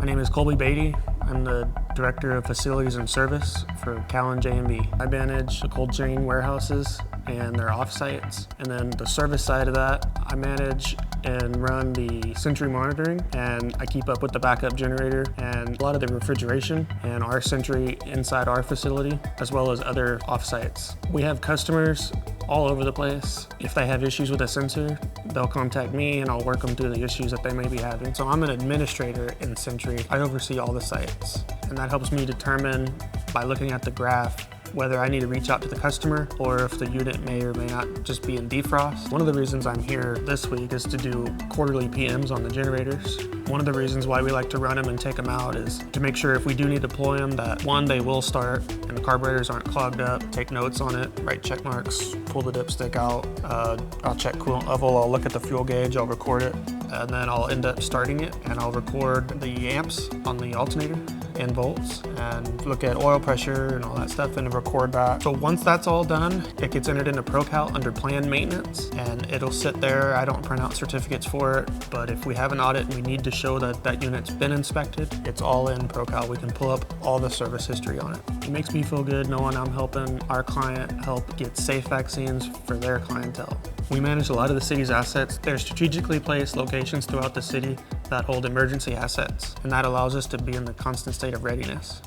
My name is Colby Beatty. I'm the Director of Facilities and Service for Callan JMB. I manage the cold chain warehouses and their offsites. And then the service side of that, I manage and run the Sentry monitoring, and I keep up with the backup generator and a lot of the refrigeration and our Sentry inside our facility, as well as other offsites. We have customers all over the place. If they have issues with a sensor, they'll contact me and I'll work them through the issues that they may be having. So I'm an administrator in Sentry. I oversee all the sites, and that helps me determine by looking at the graph whether I need to reach out to the customer or if the unit may or may not just be in defrost. One of the reasons I'm here this week is to do quarterly PMs on the generators. One of the reasons why we like to run them and take them out is to make sure if we do need to deploy them that one, they will start and the carburetors aren't clogged up. Take notes on it, write check marks, pull the dipstick out. I'll check coolant level, I'll look at the fuel gauge, I'll record it, and then I'll end up starting it and I'll record the amps on the alternator and volts and look at oil pressure and all that stuff and record that. So once that's all done, it gets entered into ProCal under planned maintenance and it'll sit there. I don't print out certificates for it, but if we have an audit and we need to show that that unit's been inspected, it's all in ProCal. We can pull up all the service history on it. It makes me feel good knowing I'm helping our client help get safe vaccines for their clientele. We manage a lot of the city's assets. They're strategically placed locations throughout the city that hold emergency assets, and that allows us to be in the constant state of readiness.